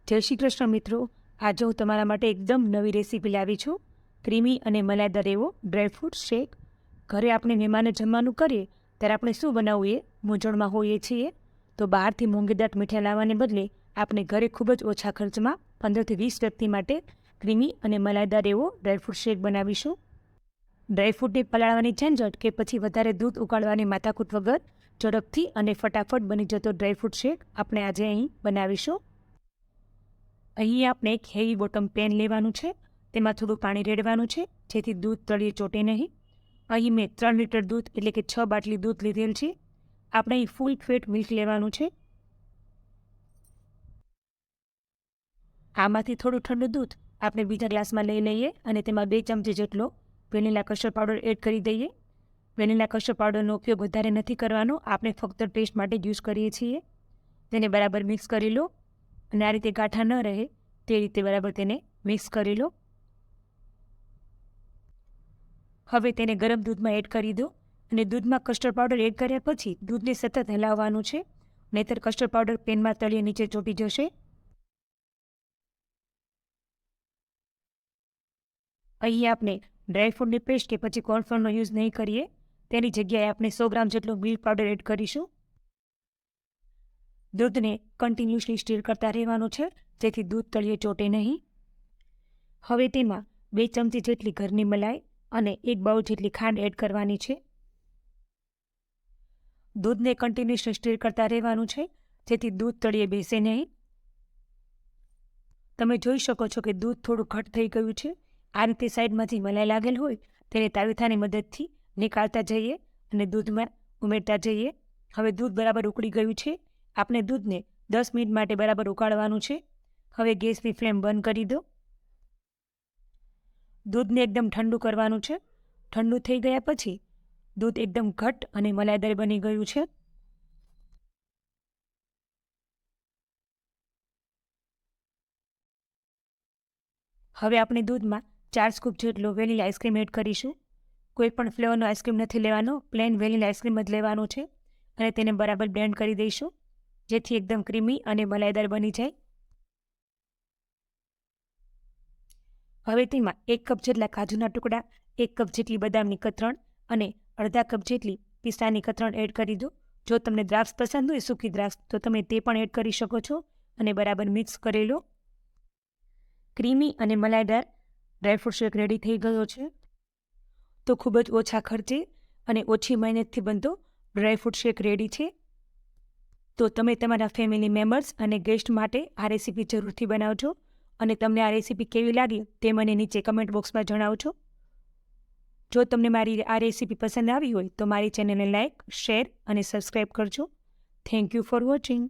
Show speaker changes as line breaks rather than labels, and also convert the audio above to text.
જય શ્રી કૃષ્ણ મિત્રો, આજે હું તમારા માટે એકદમ નવી રેસીપી લાવી છું. ક્રીમી અને મલાઈદાર એવો ડ્રાયફ્રૂટ શેક. ઘરે આપણે મહેમાને જમવાનું કરીએ ત્યારે આપણે શું બનાવવું એ મૂંઝવણમાં હોઈએ છીએ. તો બહારથી મોંઘીદાટ મીઠાઈ લાવવાને બદલે આપણે ઘરે ખૂબ જ ઓછા ખર્ચમાં 15થી 20 વ્યક્તિ માટે ક્રીમી અને મલાઈદાર એવો ડ્રાયફ્રૂટ શેક બનાવીશું. ડ્રાયફ્રૂટને પલાળવાની ઝંઝટ કે પછી વધારે દૂધ ઉકાળવાની માથાકૂટ વગર ઝડપથી અને ફટાફટ બની જતો ડ્રાયફ્રૂટ શેક આપણે આજે અહીં બનાવીશું. અહીં આપણે એક હેવી બોટમ પેન લેવાનું છે. તેમાં થોડું પાણી રેડવાનું છે જેથી દૂધ તળિયે ચોટે નહીં. અહીં મેં 3 લીટર દૂધ એટલે કે 6 બાટલી દૂધ લીધેલ છે. આપણે અહીં ફૂલ ફેટ મિલ્ક લેવાનું છે. આમાંથી થોડું ઠંડુ દૂધ આપણે બીજા ગ્લાસમાં લઈ લઈએ અને તેમાં 2 ચમચી જેટલો વેનીલા કસ્ટર્ડ પાવડર એડ કરી દઈએ. વેનીલા કસ્ટર્ડ પાવડરનો ઉપયોગ વધારે નથી કરવાનો, આપણે ફક્ત ટેસ્ટ માટે જ યુઝ કરીએ છીએ. તેને બરાબર મિક્સ કરી લો અને આ રીતે ગાંઠા ન રહે તે રીતે બરાબર તેને મિક્સ કરી લો. હવે તેને ગરમ દૂધમાં એડ કરી દો અને દૂધમાં કસ્ટર્ડ પાવડર એડ કર્યા પછી દૂધને સતત હલાવવાનું છે, નહીંતર કસ્ટર્ડ પાવડર પેનમાં તળિયે નીચે ચોંટી જશે. અહીં આપણે ડ્રાયફ્રૂટની પેસ્ટ કે પછી કોર્નફ્લોરનો યુઝ નહીં કરીએ, તેની જગ્યાએ આપણે 100 ગ્રામ જેટલો મિલ્ક પાવડર એડ કરીશું. દૂધને કન્ટિન્યુઅસલી સ્ટીર કરતા રહેવાનું છે જેથી દૂધ તળિયે ચોટે નહીં. હવે તેમાં 2 ચમચી જેટલી ઘરની મલાઈ અને 1 બાઉલ જેટલી ખાંડ એડ કરવાની છે. દૂધને કન્ટિન્યુઅસલી સ્ટીર કરતા રહેવાનું છે જેથી દૂધ તળિયે બેસે નહીં. તમે જોઈ શકો છો કે દૂધ થોડું ઘટ થઈ ગયું છે. આ રીતે સાઈડમાંથી મલાઈ લાગેલ હોય તેને તાવીથાની મદદથી નીકાળતા જઈએ અને દૂધમાં ઉમેરતા જઈએ. હવે દૂધ બરાબર ઉકળી ગયું છે. આપણે દૂધને 10 મિનિટ માટે બરાબર ઉકાળવાનું છે. હવે ગેસની ફ્લેમ બંધ કરી દો. દૂધને એકદમ ઠંડુ કરવાનું છે. ઠંડુ થઈ ગયા પછી દૂધ એકદમ ઘટ્ટ અને મલાઈદાર બની ગયું છે. હવે આપણે દૂધમાં 4 સ્કૂપ જેટલો વેનીલા આઈસ્ક્રીમ એડ કરીશું. કોઈ પણ ફ્લેવરનો આઈસ્ક્રીમ નથી લેવાનો, પ્લેન વેનીલા આઈસ્ક્રીમ જ લેવાનો છે અને તેને બરાબર બ્લેન્ડ કરી દઈશું જેથી એકદમ ક્રીમી અને મલાઈદાર બની જાય. હવે તેમાં 1 કપ જેટલા કાજુના ટુકડા, 1 કપ જેટલી બદામની કતરણ અને અડધા કપ જેટલી પિસ્તાની કતરણ એડ કરી દો. જો તમને દ્રાક્ષ પસંદ હોય, સૂકી દ્રાક્ષ, તો તમે તે પણ એડ કરી શકો છો અને બરાબર મિક્સ કરી લો. ક્રીમી અને મલાઈદાર ડ્રાયફ્રૂટ શેક રેડી થઈ ગયો છે. તો ખૂબ જ ઓછા ખર્ચે અને ઓછી મહેનતથી બનતો ડ્રાયફ્રૂટ શેક રેડી છે. તો તમે તમારા ફેમિલી મેમ્બર્સ અને ગેસ્ટ માટે આ રેસીપી જરૂરથી બનાવજો અને તમને આ રેસીપી કેવી લાગી તે મને નીચે કમેન્ટ બોક્સમાં જણાવજો. જો તમને મારી આ રેસીપી પસંદ આવી હોય તો મારી ચેનલને લાઇક, શેર અને સબસ્ક્રાઈબ કરજો. Thank you for watching.